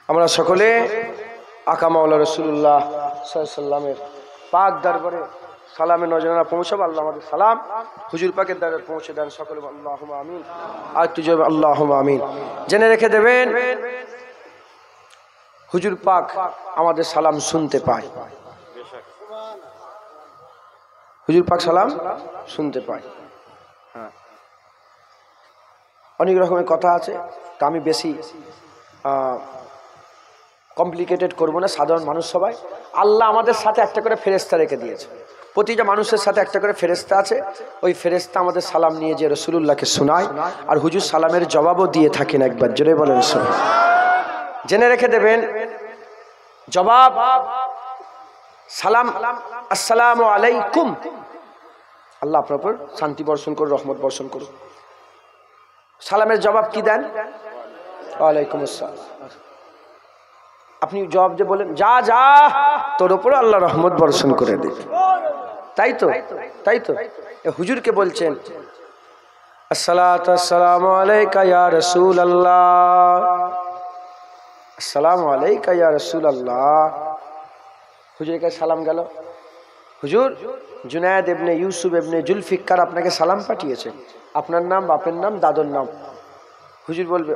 আমরা সকলে আকা মাওলা রাসূলুল্লাহ সাল্লাল্লাহু আলাইহি ওয়াসাল্লামের পাক দরবারে সালামে নজরানা পৌঁছাবো। আল্লাহ আমাদের সালাম হুজুর পাকের দরবারে পৌঁছে দেন সকলে। আল্লাহুম্মা আমিন। আর তুই আল্লাহুম্মা আমিন। জেনে রেখে দেবেন হুজুর পাক আমাদের সালাম শুনতে পায়, হুজুর পাক সালাম শুনতে পায়। হ্যাঁ, অনেক রকমের কথা আছে, তা আমি বেশি কমপ্লিকেটেড করবো না। সাধারণ মানুষ সবাই, আল্লাহ আমাদের সাথে একটা করে ফেরেশতা রেখে দিয়েছে। প্রতিটা মানুষের সাথে একটা করে ফেরেশতা আছে। ওই ফেরেশতা আমাদের সালাম নিয়ে যে রাসূলুল্লাহকে শোনায়, আর হুজুর সালামের জবাবও দিয়ে থাকেন। একবার জোরে বলেন সুবহানাল্লাহ। জেনে রেখে দেবেন জবাব সালাম আসসালামু আলাইকুম। আল্লাহ আপনার উপর শান্তি বর্ষণ করুন, রহমত বর্ষণ করুন। সালামের জবাব কি দেন? ওয়ালাইকুম আসসালাম। আপনি জবাব যে বলেন যা যা, তোর উপর আল্লাহ রহমত বর্ষণ করে দেবে, তাই তো? তাই তো হুজুরকে বলছেন আসসালাতু আসসালামু আলাইকা ইয়া রাসূলুল্লাহ, আসসালামু আলাইকা ইয়া রাসূলুল্লাহ। হুজুরকে সালাম গেল। হুজুর জুনায়েদ ইবনে ইউসুফ ইবনে জুলফিকার আপনাকে সালাম পাঠিয়েছে। আপনার নাম, বাপের নাম, দাদুর নাম। হুজুর বলবে,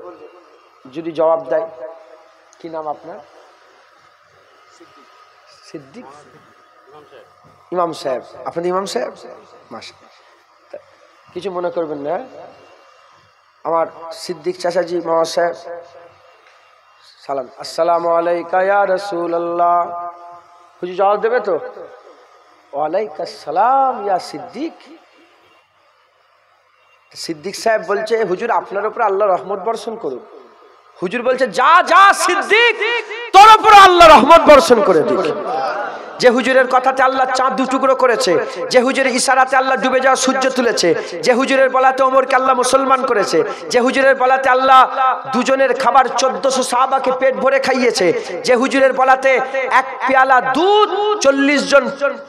যদি জবাব দেয় কি নাম আপনার? সিদ্দিক ইমাম সাহেব। আপনাদের ইমাম সাহেব? মাশাআল্লাহ, কিছু মনে করবেন না। আমার সিদ্দিক চাচাজি মামা সাহেব সালাম আসসালামু আলাইকা ইয়া রাসূলুল্লাহ। হুজুর জবাব দেবে তো ওয়ালাইকা আসসালাম ইয়া সিদ্দিক। সিদ্দিক সাহেব বলছে হুজুর আপনার উপর আল্লাহ রহমত বর্ষণ করুন। হুজুর বলছে যা যা সিদ্দিক, তোর উপর আল্লাহ রহমত বর্ষণ করে দিক। যে হুজুরের কথাতে আল্লাহ চাঁদ দু টুকরো করেছে, যে হুজুরের ইশারাতে আল্লাহ ডুবে যাওয়া সূর্য তুলেছে, যে হুজুরের বলাতে ওমরকে আল্লাহ মুসলমান করেছে, যে হুজুরের বলাতে আল্লাহ দুজনের খাবার 1400 সাহাবাকে পেট ভরে খাইয়েছে, যে হুজুরের বলাতে এক পেয়ালা দুধ 40 জন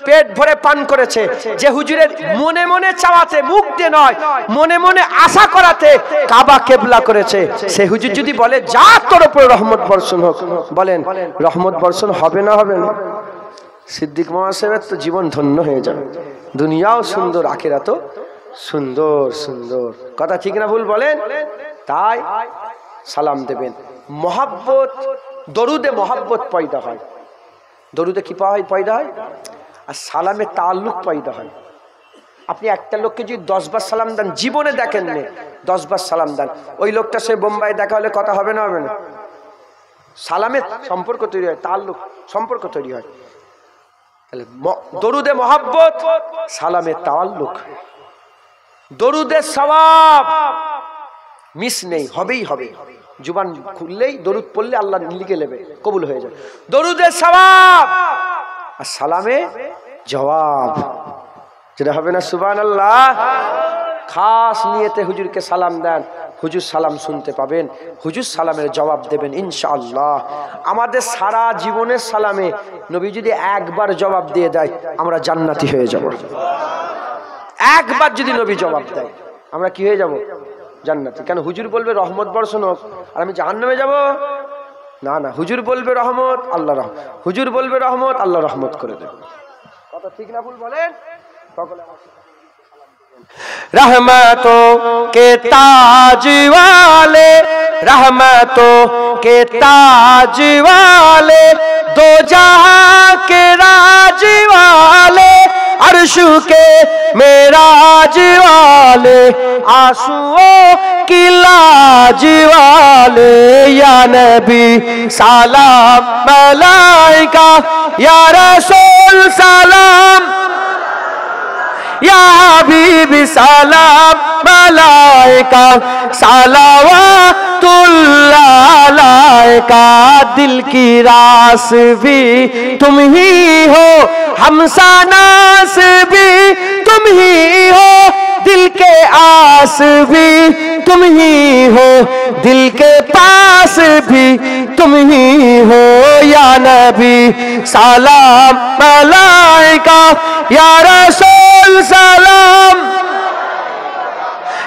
পেট ভরে পান করেছে, যে হুজুরের মনে মনে চাওয়াতে, মুখ দিয়ে নয় মনে মনে আশা করাতে কাবা কেবলা করেছে, সে হুজুর যদি বলে যা তোর উপর রহমত বর্ষণ হোক, বলেন রহমত বর্ষণ হবে না হবে না? সিদ্দিক মহাসাহেবের তো জীবন ধন্য হয়ে যাবে, দুনিয়াও সুন্দর আখিরাতও সুন্দর সুন্দর। কথা ঠিক না ভুল বলেন? তাই সালাম দেবেন। মহাব্বত, দরুদে মহাব্বত পয়দা হয়। দরুদে কি পয়দা হয়? আর সালামে তাল্লুক পয়দা হয়। আপনি একটা লোককে যদি 10 বার সালাম দেন, জীবনে দেখেন নে 10 বার সালাম দেন, ওই লোকটা সে বোম্বাই দেখা হলে কথা হবে না হবে না? সালামে সম্পর্ক তৈরি হয়, তাল্লুক সম্পর্ক তৈরি হয়। তাহলে দরুদে মহাব্বত, সালামে তাআল্লুক। দরুদের সওয়াব মিস নেই, হবেই হবে। জুবান খুললেই দরুদ পড়লে আল্লাহ লিখে নেবে, কবুল হয়ে যাবে। দরুদের সওয়াব আর সালামে জবাব, যেটা হবে না সুবহানাল্লাহ। খাস নিয়তে হুজুরকে সালাম দেন, হুজুর সালাম শুনতে পাবেন, হুজুর সালামের জবাব দেবেন ইনশাআল্লাহ। আমাদের সারা জীবনের সালামে নবী যদি একবার জবাব দিয়ে দেয়, আমরা জান্নাতি হয়ে যাব। একবার যদি নবী জবাব দেয়, আমরা কি হয়ে যাব? জান্নাতি। কেন? হুজুর বলবে রহমত বর্ষণ হোক, আর আমি জাহান্নামে যাব? না না, হুজুর বলবে রহমত, আল্লাহ রহমত। হুজুর বলবে রহমত, আল্লাহ রহমত করে দেবে। কথা ঠিক না ভুল বলেন? সকলে रहमतों के ताज वाले, रहमतों के ताज वाले, दो जहां के राज वाले, अर्श के मेराज वाले, आंसुओं की लाज वाले, या नबी सलाम मलाइका, या रसूल सलाम, या हबीबी सलाम मलाइका, सलावतुल्लाह अलैका। दिल की रास भी तुम ही हो, हमसानास भी तुम ही हो, दिल के आस भी तुम ही हो, दिल के पास भी तुम ही हो, या नबी सलाम मलाइका, या रसूल सलाम,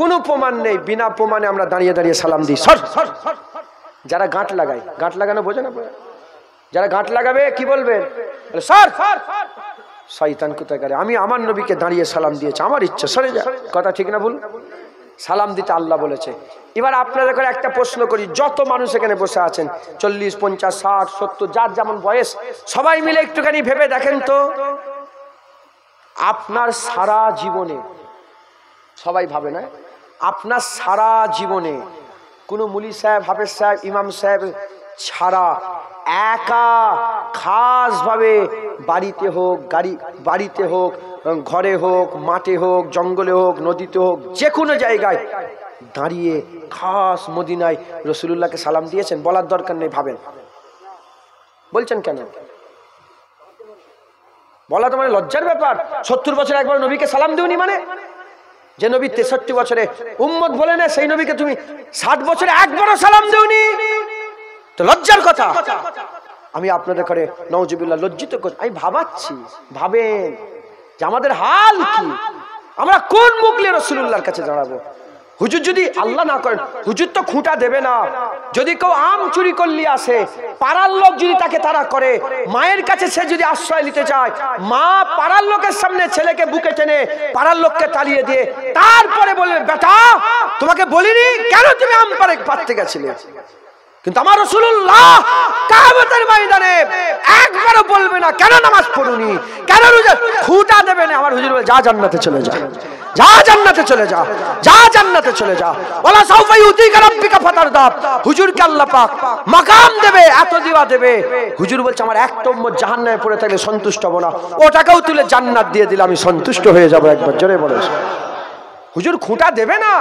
কোনো প্রমাণ নেই, বিনা প্রমাণে আমরা দাঁড়িয়ে দাঁড়িয়ে সালাম দিই। সর যারা গাঁট লাগায়, গাঁট লাগানো বোঝে না? যারা গাঁট লাগাবে কি বলবেন? সর শয়তান কোথাকারে, আমি আমার নবীকে দাঁড়িয়ে সালাম দিয়েছি, আমার ইচ্ছা, সরে যা। কথা ঠিক না ভুল? সালাম দিতে আল্লাহ বলেছে। এবার আপনাদের করে একটা প্রশ্ন করি, যত মানুষ এখানে বসে আছেন 40, 50, 60, 70 যার যেমন বয়স, সবাই মিলে একটুখানি ভেবে দেখেন তো, আপনার সারা জীবনে, সবাই ভাবে না, আপনার সারা জীবনে কোনো মুলি সাহেব, হাফেজ সাহেব, ইমাম সাহেব ছাড়া একা খাস ভাবে বাড়িতে হোক, বাড়িতে হোক, ঘরে হোক, মাঠে হোক, জঙ্গলে হোক, নদীতে হোক, যে কোনো জায়গায় দাঁড়িয়ে খাস মদিনায় রাসূলুল্লাহকে সালাম দিয়েছেন? বলার দরকার নেই, ভাবেন। বলছেন কেন? বলা তো মানে লজ্জার ব্যাপার। 70 বছর একবার নবীকে সালাম দিওনি মানে? যে নবী 63 বছরে উম্মত বলে না, সেই নবীকে তুমি 60 বছরে একবারও সালাম দিওনি, তো লজ্জার কথা। আমি আপনাদের করে নাউজুবিল্লাহ লজ্জিত করি। আমি ভাবাচ্ছি, ভাবেন যে আমাদের হাল কি, আমরা কোন মুখ নিয়ে রাসূলুল্লাহর কাছে দাঁড়াবো? হুজুর যদি আল্লাহ না করেন, হুজুর তো খুঁটা দেবে না। যদি কেউ আম চুরি করলি আসে, পাড়ার লোক যদি তাকে তারা করে, মায়ের কাছে সে যদি আশ্রয় নিতে চায়, মা পাড়ার লোকের সামনে ছেলেকে বুকে টেনে পাড়ার লোককে তাড়িয়ে দিয়ে তারপরে বলবে, বেটা তোমাকে বলিনি কেন তুমি আম পাড়তে গেছিলে? কিন্তু আমার রাসূলুল্লাহ কিয়ামতের ময়দানে একবারও বলবে না কেন নামাজ পড়ুনি, কেন রোজা, খুঁটা দেবে না। আমার হুজুর বলে, যা জান্নাতে চলে যা, যা জান্নাতে চলে যা, যা জান্নাতে চলে যা। ওয়ালা সাউফা ইউতিকা রাব্বিকা ফাতারদা। হুজুরকে আল্লাহ পাক মাকাম দেবে, এত দিওয়া দেবে। হুজুর বলছে, আমার একটা উম্মত জাহান্নামে পড়ে থাকলে সন্তুষ্ট হব না, ওটাকেও তুলে জান্নাত দিয়ে দিলে আমি সন্তুষ্ট হয়ে যাব। একবার জোরে বলে, হুজুর খুঁটা দেবে না।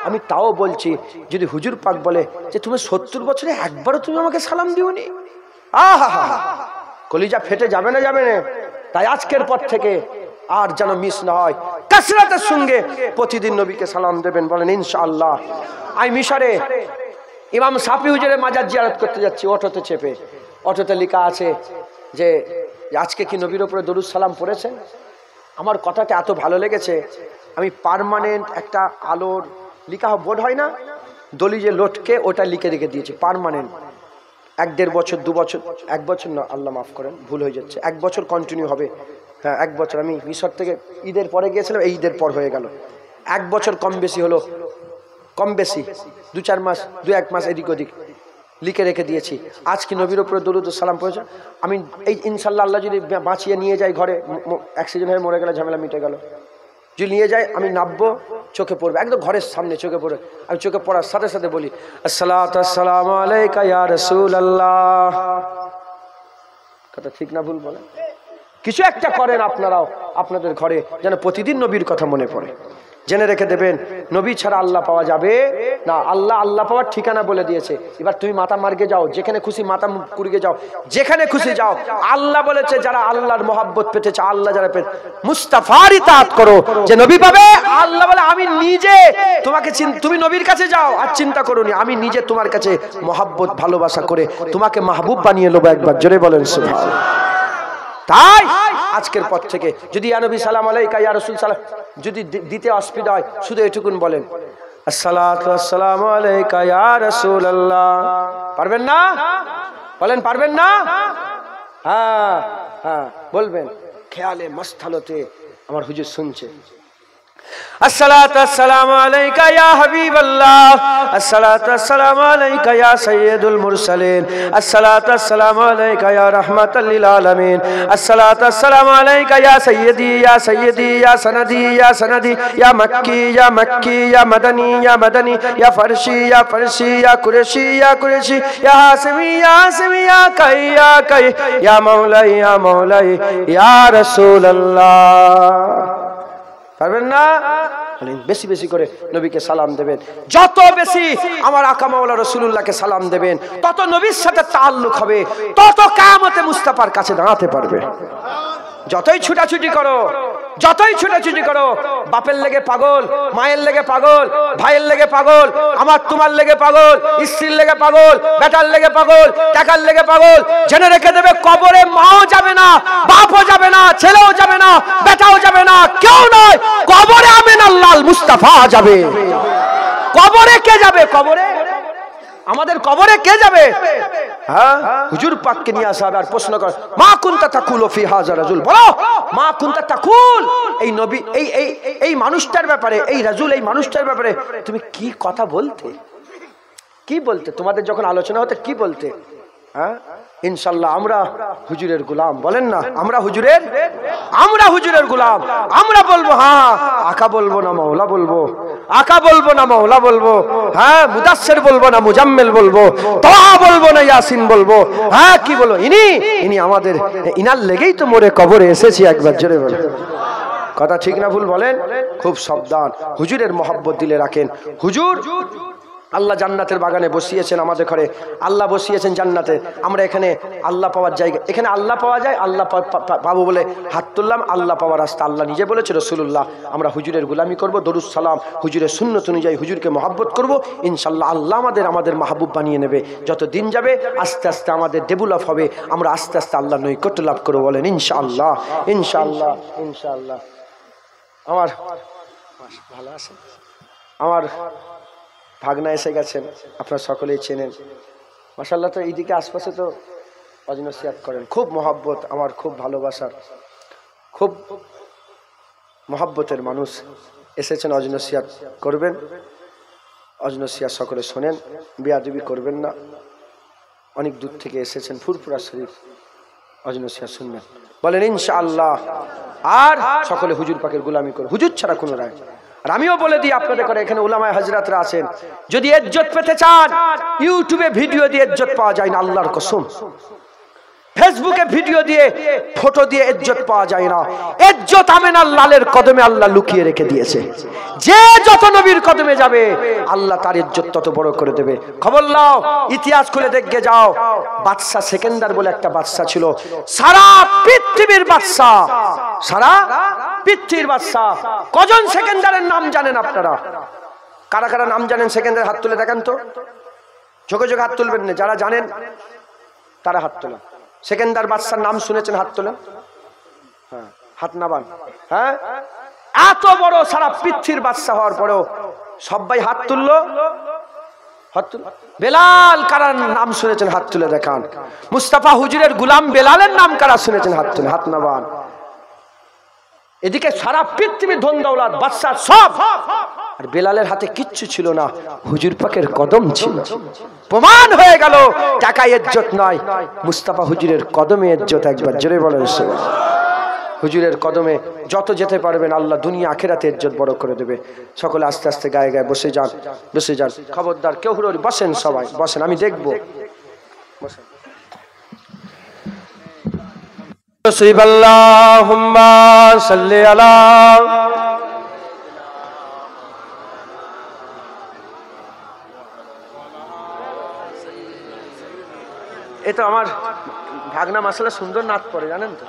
আমি তাও বলছি, যদি হুজুর পাক বলে যে তুমি 70 বছরে একবারও তুমি আমাকে সালাম দিওনি, আহা কলিজা ফেটে যাবে না, যাবে না? তাই আজকের পর থেকে আর যেন মিস না হয়, কাসরাতের সঙ্গে প্রতিদিন নবীকে সালাম দেবেন। বলেন ইনশাআল্লাহ। আমি মিশরে ইমাম শাফি হুজুরের মাজার জিয়ারত করতে যাচ্ছি, অটোতে চেপে। অটোতে লেখা আছে যে আজকে কি নবীর উপরে দরুদ সালাম পড়েছেন? আমার কথাটা এত ভালো লেগেছে, আমি পার্মানেন্ট একটা আলোর লিখা বোর্ড হয় না, দলি যে লটকে, ওটা লিখে রেখে দিয়েছি পার্মানেন্ট। 1-1.5 বছর, 2 বছর, 1 বছর না, আল্লাহ মাফ করেন, ভুল হয়ে যাচ্ছে, 1 বছর কন্টিনিউ হবে। হ্যাঁ 1 বছর। আমি মিশর থেকে ঈদের পরে গিয়েছিলাম, এই ঈদের পর হয়ে গেল। 1 বছর কম বেশি হলো, কম বেশি 2-4 মাস, 2-1 মাস এদিক ওদিক লিখে রেখে দিয়েছি। আজ কি নবীর উপরে দরুদ সালাম পড়েছে? আমি এই ইনশাল্লাহ আল্লাহ যদি বাঁচিয়ে নিয়ে যাই ঘরে, অ্যাক্সিডেন্ট হয়ে মরে গেলে ঝামেলা মিটে গেল। যদি নিয়ে যাই, আমি নামবো, চোখে পড়বে, একদম ঘরের সামনে চোখে পড়বে। আমি চোখে পড়ার সাথে সাথে বলি, আসসালাতু আসসালামু আলাইকা ইয়া রাসূলুল্লাহ। কথা ঠিক না ভুল বলেন? কিছু একটা করেন আপনারাও আপনাদের ঘরে, যেন প্রতিদিন নবীর কথা মনে পড়ে। জেনে রেখে দেবেন, নবী ছাড়া আল্লাহ পাওয়া যাবে না। আল্লাহ পাওয়ার ঠিকানা বলে দিয়েছে। এবার তুমি মাথা মার্গে যাও, যেখানে খুশি মাথা কুড়িয়ে যাও, যেখানে খুশি যাও। আল্লাহ বলেছে যারা আল্লাহর মহব্বত পেতে চায়, আল্লাহ যারা পেতে, মুস্তাফার ইতাআত করো, যে নবী পাবে। আল্লাহ বলে আমি নিজে তোমাকে, তুমি নবীর কাছে যাও আর চিন্তা করোনি, আমি নিজে তোমার কাছে মহব্বত ভালোবাসা করে তোমাকে মাহবুব বানিয়ে নেবো। একবার জোরে বলেন সুবহানাল্লাহ। তাই আজকের পর থেকে যদি ইয়া নবী সালাম আলাইকা ইয়া রাসূল সালাম যদি দিতে অসুবিধা হয়, শুধু এটুকুন বলেন, আসসালাতু আসসালামু আলাইকা ইয়া রাসূলুল্লাহ। পারবেন না? বলেন পারবেন না? হ্যাঁ হ্যাঁ বলবেন, খেয়ালে মস্তালতে আমার হুজুর শুনছে। الصلاة والسلام عليك يا حبيب الله، الصلاة والسلام عليك يا سيد المرسلين، الصلاة والسلام عليك يا رحمة للعالمين، الصلاة والسلام عليك يا سيدي يا سيدي يا سندي يا سندي، يا مكي يا مكي يا مدني يا مدني، يا فرشي يا فرشي يا قرشي يا قرشي، يا هاشمي يا هاشمي يا كي يا كي، يا مولاي يا مولاي يا رسول الله। পারবেন না? বেশি বেশি করে নবীকে সালাম দেবেন। যত বেশি আমার আকা মাওলা রাসূলুল্লাহকে সালাম দেবেন, তত নবীর সাথে তাআল্লুক হবে, তত কিয়ামতে মুস্তাফার কাছে দাঁড়াতে পারবে। যতই ছুটাছুটি করো, যতই ছুটাছুটি করো, বাপের লেগে পাগল, মায়ের লেগে পাগল, ভাইয়ের লেগে পাগল, আমার তোমার লেগে পাগল, স্ত্রীর লেগে পাগল, বেটার লেগে পাগল, টাকার লেগে পাগল, জেনে রেখে দেবে কবরে মাও যাবে না, বাপও যাবে না, ছেলেও যাবে না, বেটাও যাবে না, কেউ নয়, কবরে আমিনাল্লাহ মুস্তাফা যাবে। কবরে কে যাবে? কবরে আমাদের কবরে কে যাবে? হ্যাঁ, হুজুর পাককে নিয়ে আসা হবে আর প্রশ্ন করে, মা কুনতা তাকুলু ফি হাযা রাজুল, বলো মা কুনতা তাকুল, এই নবী এই মানুষটার ব্যাপারে, এই রাজুল এই মানুষটার ব্যাপারে তুমি কি কথা বলতে, কি বলতে? তোমাদের যখন আলোচনা হতে কি বলতে? হ্যাঁ, ইনশাআল্লাহ আমরা হুজুরের গোলাম, বলেন না আমরা হুজুরের গোলাম। আমরা বলবো হ্যাঁ আকা বলবো না মাওলা বলবো, আকা বলবো না মাওলা বলবো, হ্যাঁ মুদাসসির বলবো না মুজাম্মিল বলবো, তাহা বলবো না ইয়াসিন বলবো, হ্যাঁ কি বলো, ইনি আমাদের, ইনার লেগেই তো মোরে কবরে এসেছি, একবার জোরে বলেন। কথা ঠিক না ভুল বলেন? খুব সাবধান, হুজুরের মহব্বত দিলে রাখেন। হুজুর আল্লাহ জান্নাতের বাগানে বসিয়েছেন, আমাদের ঘরে আল্লাহ বসিয়েছেন জান্নাতে। আমরা এখানে আল্লাহ পাওয়ার জায়গা, এখানে আল্লাহ পাওয়া যায়, আল্লাহ পাবো বলে হাত তুললাম, আল্লাহ পাওয়ার রাস্তা আল্লাহ নিজে বলেছে, রাসূলুল্লাহ। আমরা হুজুরের গোলামি করব, দরুদ সালাম হুজুরের সুন্নত অনুযায়ী হুজুরকে মহব্বত করব, ইনশাআল্লাহ আল্লাহ আমাদের মাহবুব বানিয়ে নেবে। যত দিন যাবে আস্তে আস্তে আমাদের ডেভেলপ হবে, আমরা আস্তে আস্তে আল্লাহ নৈকট্য লাভ করবো, বলেন ইনশাআল্লাহ। ইনশাআল্লাহ ইনশাআল্লাহ। আমার ভালো আছে, আমার ভাগনা এসে গেছেন, আপনারা সকলেই চেনেন মাশাআল্লাহ। তো এইদিকে আশপাশে তো অজনসিয়াত করেন, খুব মহব্বত, আমার খুব ভালোবাসার, খুব মহব্বতের মানুষ এসেছেন, অজনসিয়াত করবেন। অজনসিয়াত সকলে শোনেন, বেয়াদবি করবেন না, অনেক দূর থেকে এসেছেন, ফুরফুরা শরীফ, অজনসিয়াত শুনবেন, বলেন ইনশাআল্লাহ। আর সকলে হুজুর পাকের গোলামি করুন, হুজুর ছাড়া কোনো রায়। আর আমিও বলে দিই আপনাদের করে, এখানে উলামায়ে হযরতরা আছেন, যদি ইজ্জত পেতে চান ইউটিউবে ভিডিও দিয়ে ইজ্জত পাওয়া যায় না, আল্লাহর কসম। ফেসবুকে ভিডিও দিয়ে ফটো দিয়ে ইজ্জত পাওয়া যায় না, ইজ্জত আমেনার লালের কদমে আল্লাহ লুকিয়ে রেখে দিয়েছে। যে যত নবীর কদমে যাবে আল্লাহ তার ইজ্জত তত বড় করে দেবে। খবর নাও, ইতিহাস খুলে দেখে যাও, বাদশা সেকেন্দার বলে একটা বাদশা ছিল, সারা পৃথিবীর বাদশা, সারা পৃথিবীর বাদশা। কজন সেকেন্দারের নাম জানেন আপনারা? কারা কারা নাম জানেন সেকেন্দার? হাত তুলে দেখান তো, ঝোঁকে ঝোঁকে হাত তুলবেন না, যারা জানেন তারা হাত তোলেন। সেকেন্দার বাদশার নাম শুনেছেন? হাত তোলেন, হ্যাঁ হাত নাবান। হ্যাঁ, এত বড় সারা পৃথিবীর বাদশা হওয়ার পরেও সবাই হাত তুললো, হাত তুল। বেলাল কারার নাম শুনেছেন? হাত তুলে দেখান। মুস্তাফা হুজুরের গুলাম বেলালের নাম কারা শুনেছেন? হাত তুলে, হাত নাবান। এদিকে সারা পৃথিবীর ধন দৌলত বাদশা সব, আর বেলালের হাতে কিচ্ছু ছিল না, হুজুর পাকের কদম ছিল। প্রমাণ হয়ে গেল টাকা ইজ্জত নয়, মুস্তাফা হুজুরের কদমে ইজ্জত। একবার জোরে বলেন হুজুরের কদমে যত যেতে পারবেন আল্লাহ দুনিয়া আখিরাতে ইজ্জত বড় করে দেবে। সকলে আস্তে আস্তে গায়ে গায়ে বসে যান, বসে যান, খবরদার কেউ হুড়ি বসেন, সবাই বসেন, আমি দেখবো। বসেন। আল্লাহুম্মা সাল্লি আলা, এটা আমার ভাগনা মাসালা সুন্দর নাচ পড়ে, জানেন তো।